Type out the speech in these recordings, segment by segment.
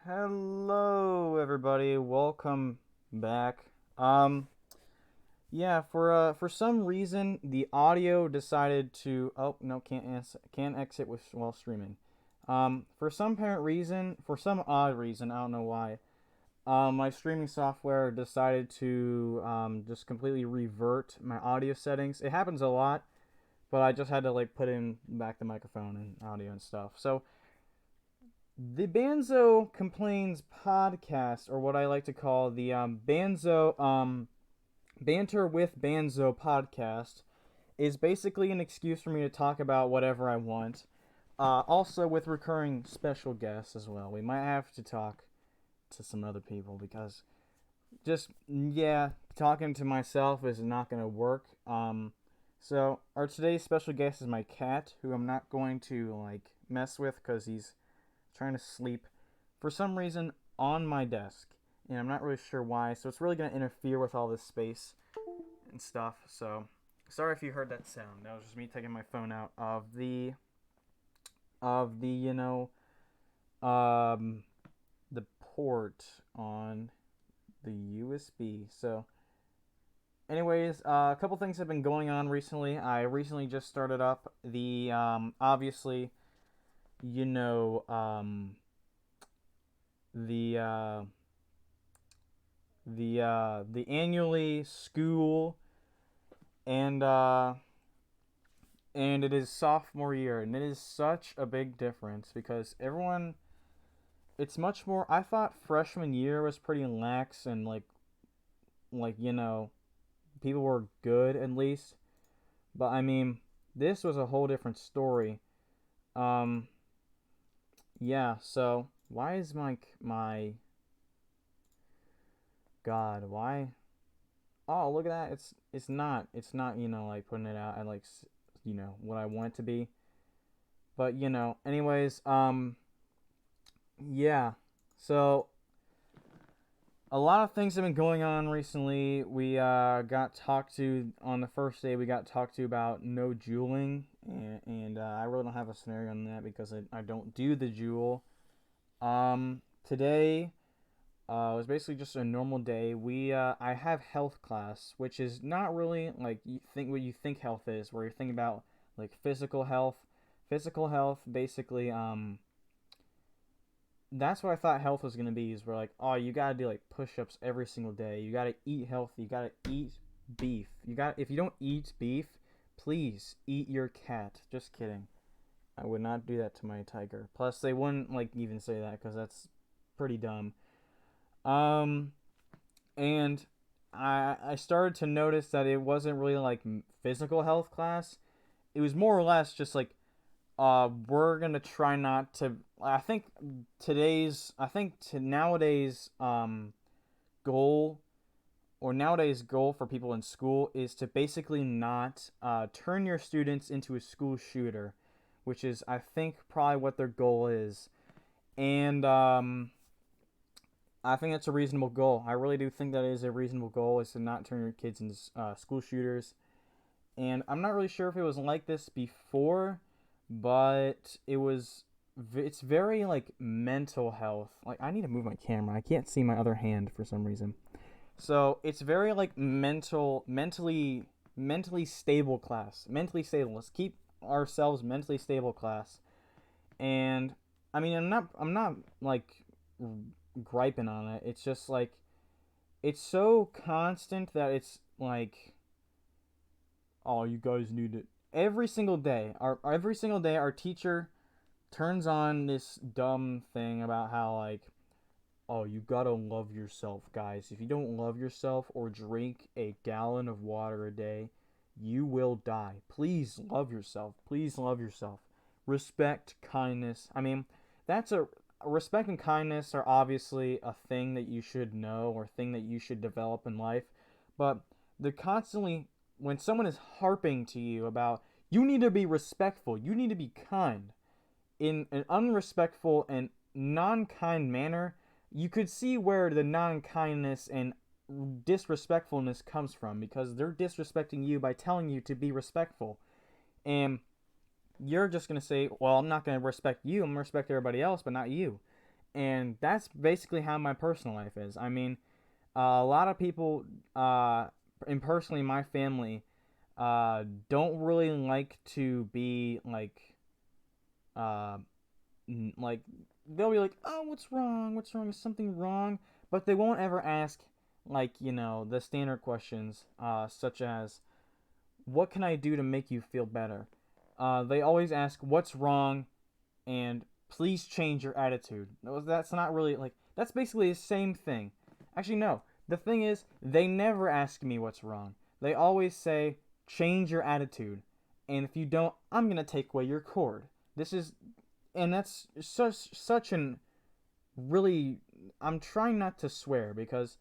Hello, everybody. Welcome back. Yeah, for some reason the audio decided to. Oh no, can't exit while streaming. For some apparent reason, for some odd reason, I don't know why. My streaming software decided to just completely revert my audio settings. It happens a lot, but I just had to like put in back the microphone and audio and stuff. So the Banzo Complains podcast, or what I like to call the Banter with Banzo podcast, is basically an excuse for me to talk about whatever I want. Also, with recurring special guests as well. We might have to talk to some other people because yeah, talking to myself is not going to work. So, our today's special guest is my cat, who I'm not going to like mess with because he's trying to sleep for some reason on my desk, and I'm not really sure why. So it's really going to interfere with all this space and stuff. So sorry if you heard that sound. That was just me taking my phone out of the um the port on the USB. So anyways, a couple things have been going on recently. I recently just started up the obviously you know the the annually school, and and it is sophomore year, and it is such a big difference because everyone, it's much more. I thought freshman year was pretty lax and like people were good at least, but I mean this was a whole different story. um yeah, so why is my god, why? Oh, look at that. It's not like putting it out at like what I want it to be. But anyways, yeah. So a lot of things have been going on recently. We got talked to on the first day. We got talked to about no juuling, and I really don't have a scenario on that because I don't do the jewel. Today it was basically just a normal day. I have health class, which is not really like you think what you think health is, where you're thinking about like physical health. Physical health, basically, that's what I thought health was gonna be. Is we're like, oh, you gotta do like push-ups every single day. You gotta eat healthy. You gotta eat beef. If you don't eat beef, please eat your cat. Just kidding. I would not do that to my tiger. Plus, they wouldn't like even say that because that's pretty dumb. Um, and I started to notice that it wasn't really like physical health class. It was more or less just like we're gonna try not to. I think to nowadays goal nowadays goal for people in school is to basically not turn your students into a school shooter, which is I think probably what their goal is. And I think that's a reasonable goal. I really do think that is a reasonable goal, is to not turn your kids into school shooters. And I'm not really sure if it was like this before, but it's very like mental health. Like I need to move my camera. I can't see my other hand for some reason. So it's very like mentally stable class. Mentally stable. Let's keep ourselves mentally stable class. And I mean, I'm not like griping on it. It's just like it's so constant that it's like, oh, you guys need it every single day. Our teacher turns on this dumb thing about how like, oh, you gotta love yourself, guys. If you don't love yourself or drink a gallon of water a day, you will die. Please love yourself. Please love yourself. Respect, kindness. I mean, that's a respect and kindness are obviously a thing that you should know or thing that you should develop in life. But they're constantly, when someone is harping to you about you need to be respectful, you need to be kind in an unrespectful and non-kind manner, you could see where the non-kindness and disrespectfulness comes from, because they're disrespecting you by telling you to be respectful. And you're just going to say, well, I'm not going to respect you. I'm going to respect everybody else, but not you. And that's basically how my personal life is. I mean, a lot of people, and personally my family, don't really like to be uh, like they'll be like, "Oh, what's wrong? What's wrong? Is something wrong?" But they won't ever ask the standard questions, such as, "What can I do to make you feel better?" They always ask, "What's wrong?" and "Please change your attitude." That's not really that's basically the same thing. Actually, no. The thing is, they never ask me what's wrong. They always say, "Change your attitude," and if you don't, I'm gonna take away your cord. This is, and that's such an really. I'm trying not to swear because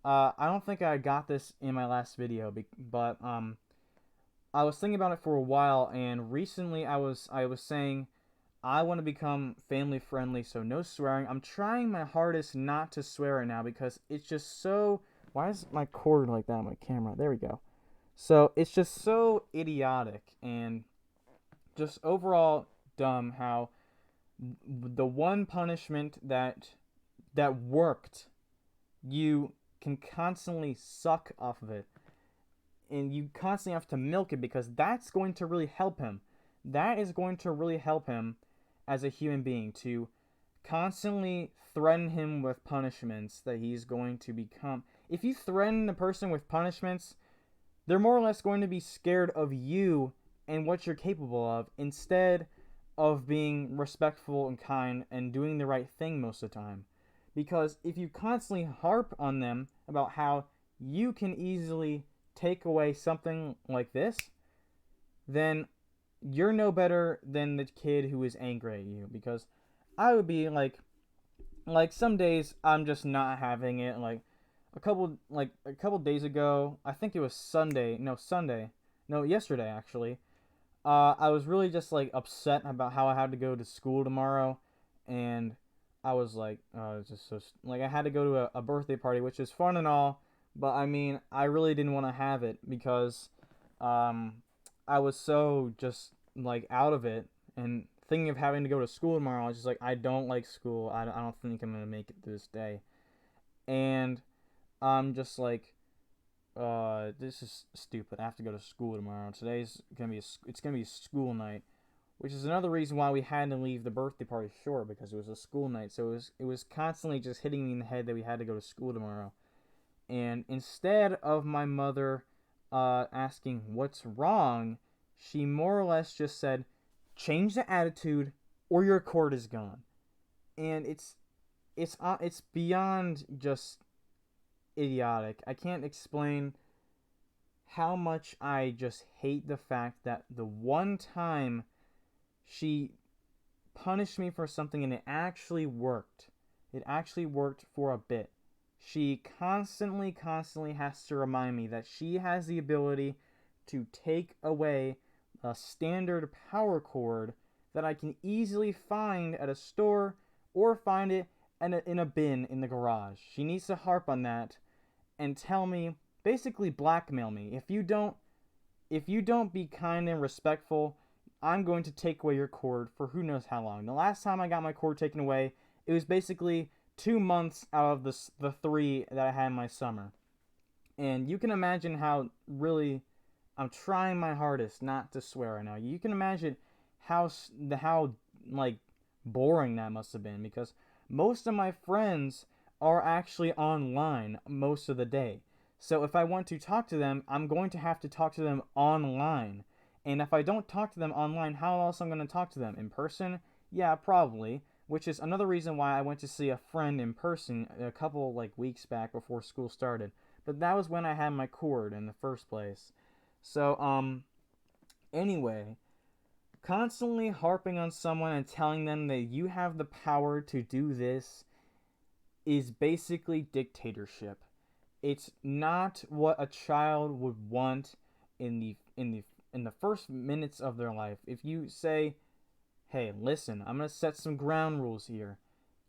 I don't think I got this in my last video, but I was thinking about it for a while, and recently I was saying I want to become family friendly, so no swearing. I'm trying my hardest not to swear right now because it's just so. Why is my cord like that on my camera? There we go. So it's just so idiotic and just overall dumb how the one punishment that worked, you can constantly suck off of it, and you constantly have to milk it because that's going to really help him. That is going to really help him as a human being, to constantly threaten him with punishments that he's going to become. If you threaten a person with punishments, they're more or less going to be scared of you and what you're capable of instead of being respectful and kind and doing the right thing most of the time. Because if you constantly harp on them about how you can easily take away something like this, then you're no better than the kid who is angry at you. Because I would be like some days I'm just not having it. A couple days ago, I think it was Sunday, no, yesterday actually. I was really just upset about how I had to go to school tomorrow, and I was just so I had to go to a birthday party, which is fun and all, but I mean I really didn't want to have it because um, I was so just out of it and thinking of having to go to school tomorrow. I was just I don't like school. I don't think I'm gonna make it through this day, and I'm just this is stupid. I have to go to school tomorrow. It's gonna be a school night, which is another reason why we had to leave the birthday party short because it was a school night. So it was constantly just hitting me in the head that we had to go to school tomorrow. And instead of my mother asking what's wrong, she more or less just said, "Change the attitude, or your cord is gone." And it's beyond just idiotic. I can't explain how much I just hate the fact that the one time she punished me for something and it actually worked. It actually worked for a bit. She constantly has to remind me that she has the ability to take away a standard power cord that I can easily find at a store or find it in a bin in the garage. She needs to harp on that and tell me, basically blackmail me. If you don't be kind and respectful, I'm going to take away your cord for who knows how long. The last time I got my cord taken away, it was basically 2 months out of the 3 that I had in my summer. And you can imagine how really I'm trying my hardest not to swear right now. You can imagine how like boring that must have been because most of my friends are actually online most of the day. So if I want to talk to them, I'm going to have to talk to them online. And if I don't talk to them online, how else am I going to talk to them? In person? Yeah, probably. Which is another reason why I went to see a friend in person a couple weeks back before school started. But that was when I had my cord in the first place. So anyway, constantly harping on someone and telling them that you have the power to do this is basically dictatorship. It's not what a child would want in the first minutes of their life. If you say, "Hey, listen, I'm going to set some ground rules here.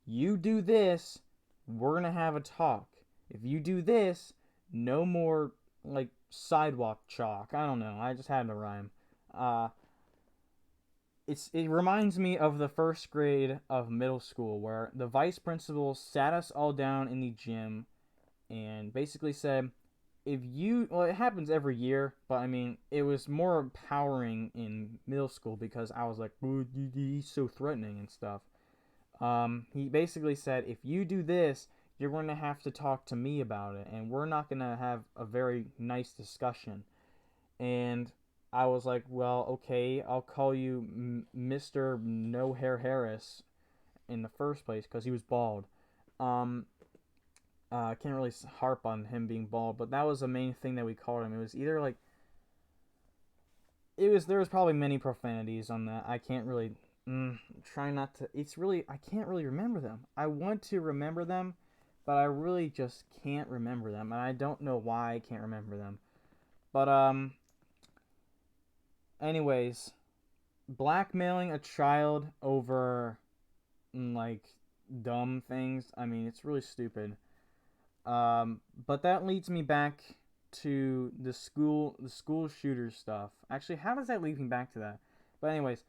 You do this, we're going to have a talk. If you do this, no more sidewalk chalk." I don't know. I just had to rhyme. Uh it reminds me of the first grade of middle school where the vice principal sat us all down in the gym and basically said, if you, well, it happens every year, but I mean, it was more empowering in middle school because I was like, oh, he's so threatening and stuff. He basically said, if you do this, you're going to have to talk to me about it, and we're not going to have a very nice discussion. And I was like, well, okay, I'll call you Mr. No Hair Harris in the first place because he was bald. Um, I can't really harp on him being bald, but that was the main thing that we called him. It was either like there was probably many profanities on that. I can't really try not to. It's really I can't really remember them. I want to remember them, but I really just can't remember them, and I don't know why I can't remember them. But anyways, blackmailing a child over like dumb things. I mean, it's really stupid. But that leads me back to the school shooter stuff. Actually, how does that lead me back to that? But anyways,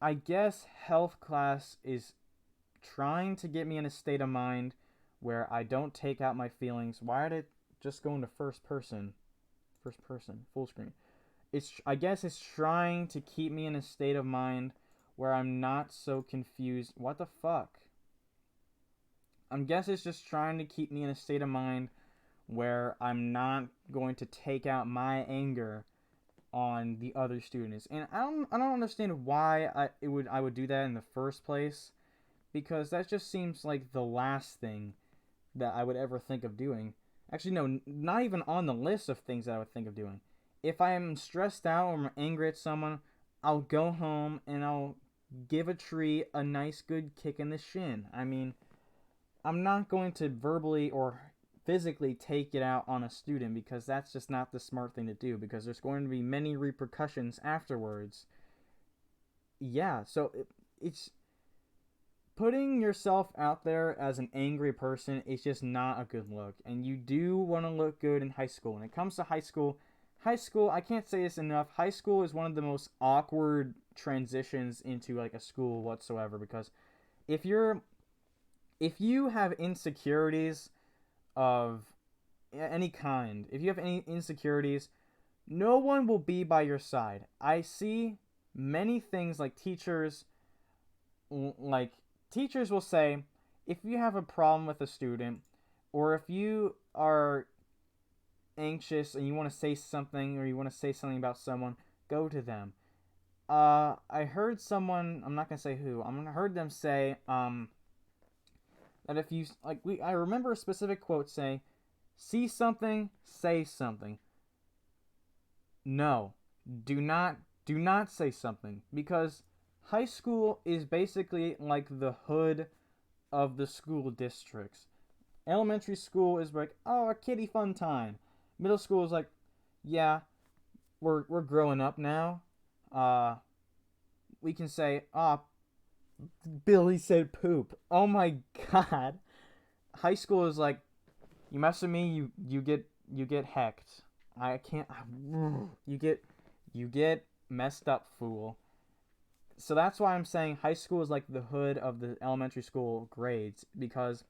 I guess health class is trying to get me in a state of mind where I don't take out my feelings. Why did it just go into first person? First person, full screen. I guess it's trying to keep me in a state of mind where I'm not so confused. What the fuck? I guess it's just trying to keep me in a state of mind where I'm not going to take out my anger on the other students. And I don't understand why I would do that in the first place, because that just seems like the last thing that I would ever think of doing. Actually, no, not even on the list of things that I would think of doing. If I am stressed out or I'm angry at someone, I'll go home and I'll give a tree a nice good kick in the shin. I mean, I'm not going to verbally or physically take it out on a student because that's just not the smart thing to do, because there's going to be many repercussions afterwards. Yeah, so it's putting yourself out there as an angry person is just not a good look, and you do want to look good in high school. When it comes to high school, I can't say this enough, high school is one of the most awkward transitions into like a school whatsoever, because if you're if you have insecurities of any kind, if you have any insecurities, no one will be by your side. I see many things like like teachers will say, if you have a problem with a student, or if you are anxious and you want to say something, or you want to say something about someone, go to them. I heard someone, I'm not gonna say who, I heard them say, that if you I remember a specific quote saying, "See something, say something." No, do not say something, because high school is basically like the hood of the school districts. Elementary school is like, oh, a kiddie fun time. Middle school is like, yeah, we're growing up now. We can say, ah, Billy said poop. Oh my god. High school is like, you mess with me, you get hecked. I can't. You get messed up, fool. So that's why I'm saying high school is like the hood of the elementary school grades, because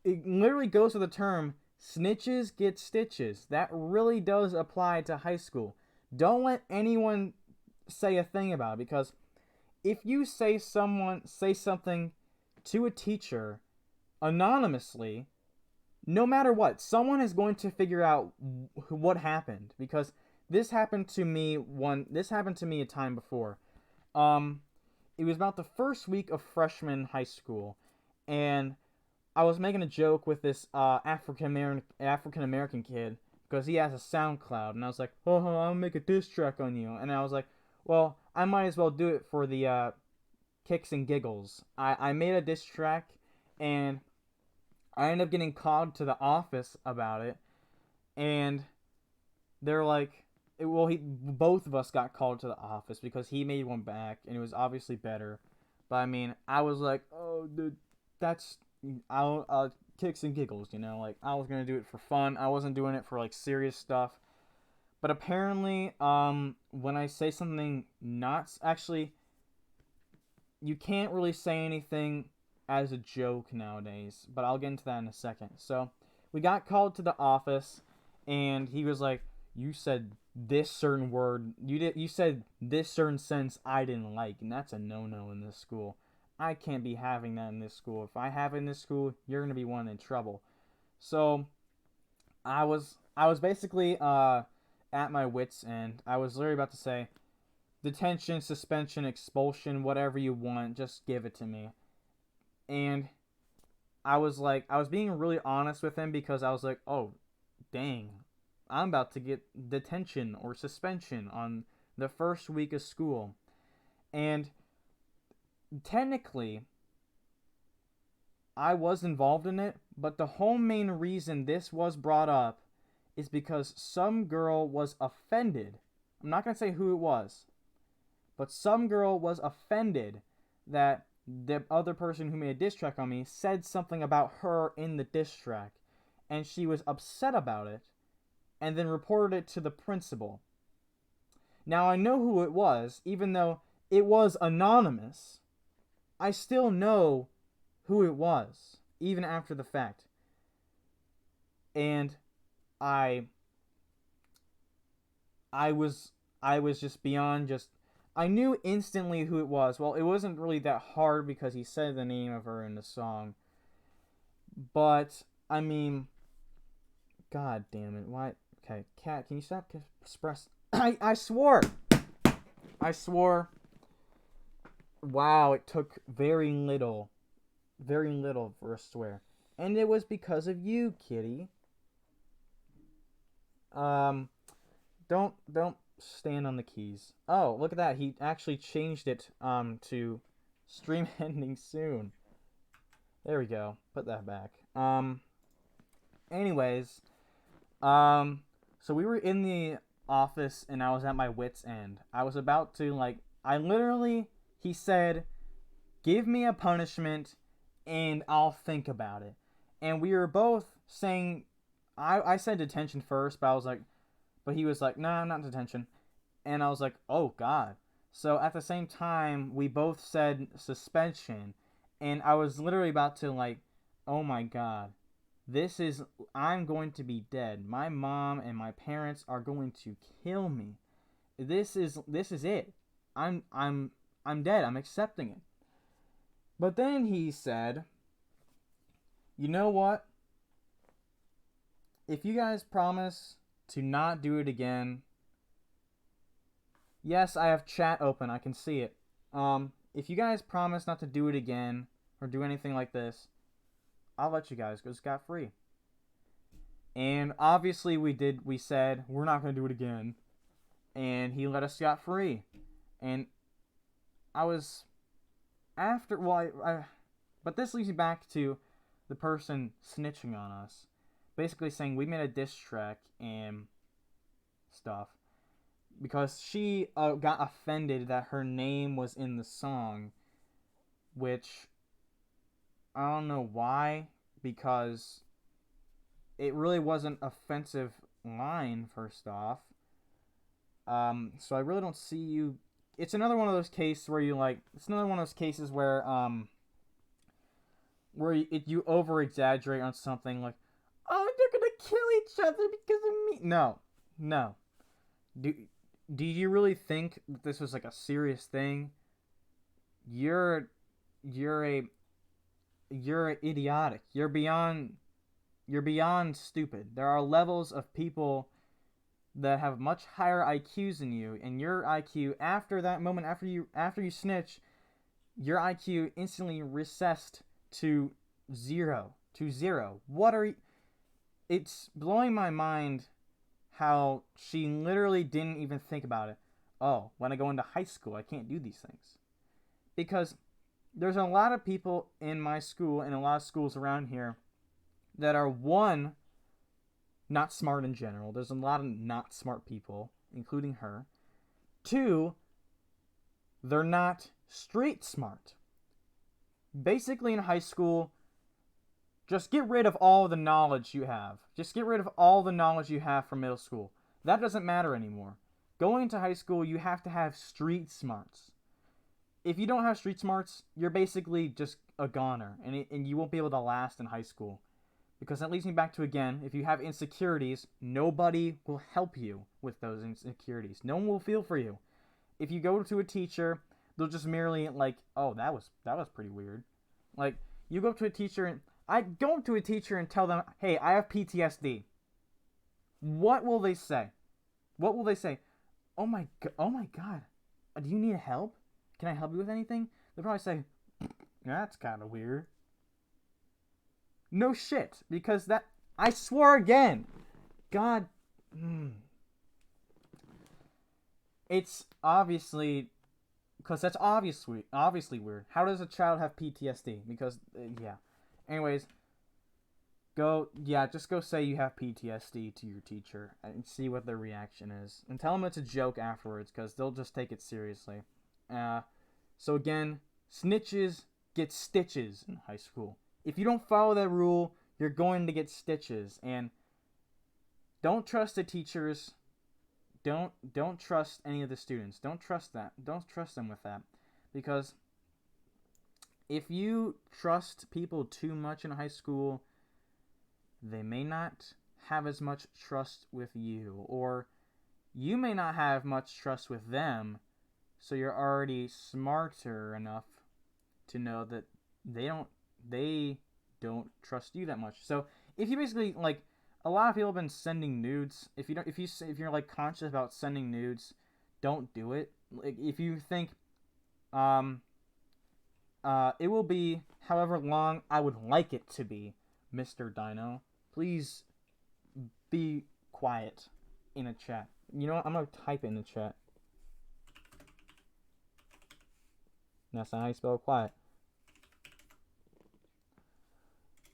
it literally goes with the term snitches get stitches. That really does apply to high school. Don't let anyone say a thing about it, because if you say something to a teacher anonymously, no matter what, someone is going to figure out what happened, because this happened to me a time before. Um it was about the first week of freshman high school, and I was making a joke with this African American kid because he has a SoundCloud, and I was like, "Oh, I'll make a diss track on you," and I was like, "Well, I might as well do it for the kicks and giggles." I made a diss track, and I ended up getting called to the office about it, and they're like, well, both of us got called to the office because he made one back, and it was obviously better. But I mean, I was like, oh, dude, that's I'll kicks and giggles, like I was gonna do it for fun. I wasn't doing it for like serious stuff. But apparently, when I say something not actually, you can't really say anything as a joke nowadays, but I'll get into that in a second. So, we got called to the office, and he was like, "You said this certain word. You said this certain sentence I didn't like, and that's a no-no in this school. I can't be having that in this school. If I have it in this school, you're gonna be one in trouble." So, I was basically at my wits end. I was literally about to say, detention, suspension, expulsion, whatever you want, just give it to me. And I was being really honest with him because I was like, oh, dang, I'm about to get detention or suspension on the first week of school. And technically, I was involved in it, but the whole main reason this was brought up is because some girl was offended. I'm not going to say who it was, but some girl was offended that the other person who made a diss track on me said something about her in the diss track, and she was upset about it, and then reported it to the principal. Now I know who it was, even though it was anonymous. I still know who it was, even after the fact. And I I was just beyond just I knew instantly who it was. Well, it wasn't really that hard because he said the name of her in the song. But I mean, god damn it. Why? Okay, Cat, can you stop express I swore. I swore. Wow, it took very little for a swear. And it was because of you, kitty. Don't stand on the keys. Oh, look at that. He actually changed it to stream ending soon. There we go. Put that back. Anyways, so we were in the office and I was at my wit's end. I was about to he said, "Give me a punishment and I'll think about it." And we were both saying I said detention first, but he was like, "Nah, not detention." And I was like, "Oh god." So at the same time, we both said suspension, and I was literally about to "Oh my god. I'm going to be dead. My mom and my parents are going to kill me. This is it. I'm dead. I'm accepting it." But then he said, "You know what? If you guys promise to not do it again." Yes, I have chat open. I can see it. If you guys promise not to do it again or do anything like this, I'll let you guys go scot-free. And obviously we said we're not going to do it again. And he let us scot-free. And I was after but this leads me back to the person snitching on us, basically saying we made a diss track and stuff because she got offended that her name was in the song, which I don't know why, because it really wasn't offensive line, first off. So I really don't see you. It's another one of those cases where it's another one of those cases where you over exaggerate on something like, "Oh, they're gonna kill each other because of me." No. Do you really think that this was like a serious thing? You're idiotic. You're beyond stupid. There are levels of people that have much higher IQs than you, and your IQ after that moment, after you snitch, your IQ instantly recessed to zero. What are you? It's blowing my mind how she literally didn't even think about it. Oh, when I go into high school, I can't do these things. Because there's a lot of people in my school and a lot of schools around here that are, one, not smart in general. There's a lot of not smart people, including her. Two, they're not street smart. Basically, in high school, just get rid of all the knowledge you have. Just get rid of all the knowledge you have from middle school. That doesn't matter anymore. going to high school, you have to have street smarts. If you don't have street smarts, you're basically just a goner, and you won't be able to last in high school. Because that leads me back to, again, if you have insecurities, nobody will help you with those insecurities. No one will feel for you. If you go to a teacher, they'll just merely like, oh, that was pretty weird. Like, you go up to a teacher, and I go up to a teacher and tell them, hey, I have PTSD. What will they say? What will they say? Oh my god, do you need help? Can I help you with anything? They'll probably say, that's kind of weird. No shit, because that, I swore again. God, it's obviously, because that's obviously weird. How does a child have PTSD? Because, yeah. Anyways, just go say you have PTSD to your teacher and see what their reaction is. And tell them it's a joke afterwards, because they'll just take it seriously. So again, snitches get stitches in high school. If you don't follow that rule, you're going to get stitches. And don't trust the teachers. Don't trust any of the students. Don't trust that. Don't trust them with that. Because if you trust people too much in high school, they may not have as much trust with you, or you may not have much trust with them, so you're already smarter enough to know that they don't trust you that much. So if you basically, like, a lot of people have been sending nudes. If you're like conscious about sending nudes, don't do it. Like, if you think it will be however long I would like it to be, Mr. Dino, please be quiet in a chat. You know what? I'm gonna type it in the chat. That's not how you spell quiet.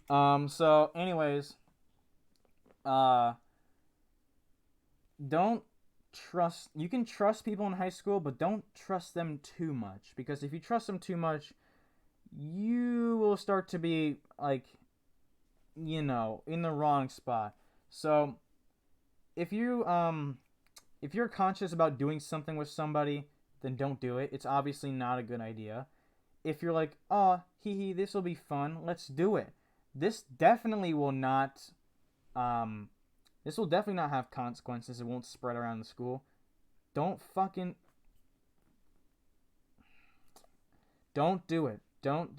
So anyways, don't trust, you can trust people in high school, but don't trust them too much, because if you trust them too much, you will start to be, like, you know, in the wrong spot. So if you're conscious about doing something with somebody, then don't do it. It's obviously not a good idea. If you're like, oh, this will be fun, let's do it. This definitely will not have consequences. It won't spread around the school. Don't do it. Don't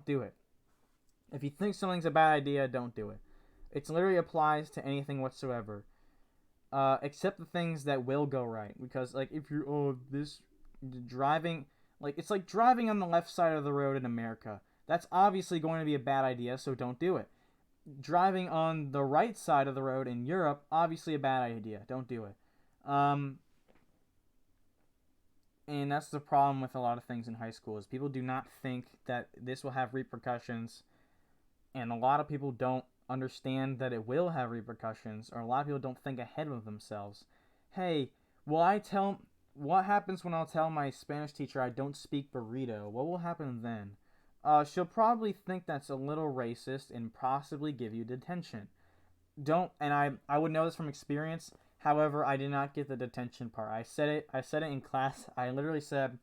do it. If you think something's a bad idea, don't do it. It literally applies to anything whatsoever. Except the things that will go right. Because, like, if you're, driving, like, it's like driving on the left side of the road in America. That's obviously going to be a bad idea, so don't do it. Driving on the right side of the road in Europe, obviously a bad idea. Don't do it. And that's the problem with a lot of things in high school, is people do not think that this will have repercussions, and a lot of people don't understand that it will have repercussions, or a lot of people don't think ahead of themselves. Hey, what happens when I'll tell my Spanish teacher I don't speak burrito? What will happen then? She'll probably think that's a little racist and possibly give you detention. And I would know this from experience. However, I did not get the detention part. I said it in class. I literally said,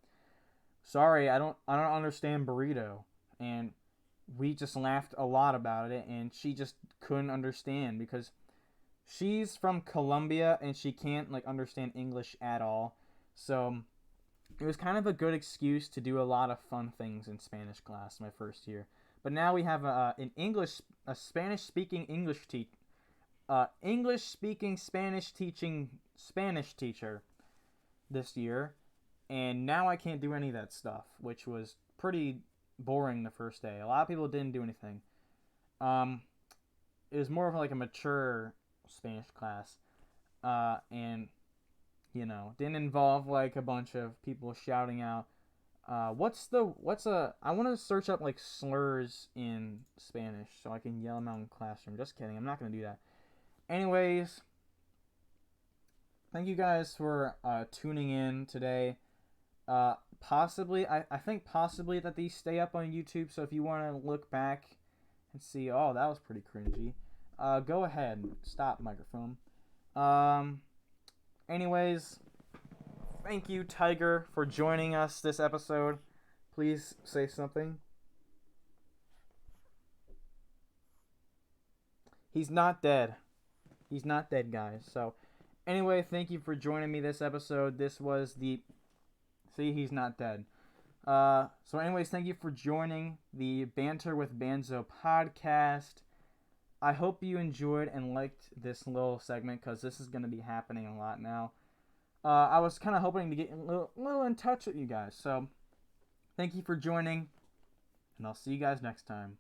sorry, I don't understand burrito. And we just laughed a lot about it, and she just couldn't understand, because she's from Colombia and she can't, like, understand English at all. So it was kind of a good excuse to do a lot of fun things in Spanish class my first year. But now we have a Spanish-speaking Spanish teacher this year, and now I can't do any of that stuff, which was pretty boring the first day. A lot of people didn't do anything. It was more of like a mature Spanish class, and didn't involve like a bunch of people shouting out. I want to search up like slurs in Spanish so I can yell them out in the classroom. Just kidding, I'm not gonna do that. Anyways, thank you guys for tuning in today. I think possibly that these stay up on YouTube, so if you want to look back and see, oh, that was pretty cringy, go ahead. Stop, microphone. Anyways, Thank you, Tiger, for joining us this episode. Please say something. He's not dead. He's not dead, guys. So, anyway, thank you for joining me this episode. This was the. See, he's not dead. Anyways, thank you for joining the Banter with Banzo podcast. I hope you enjoyed and liked this little segment because this is going to be happening a lot now. I was kind of hoping to get a little in touch with you guys. So, thank you for joining, and I'll see you guys next time.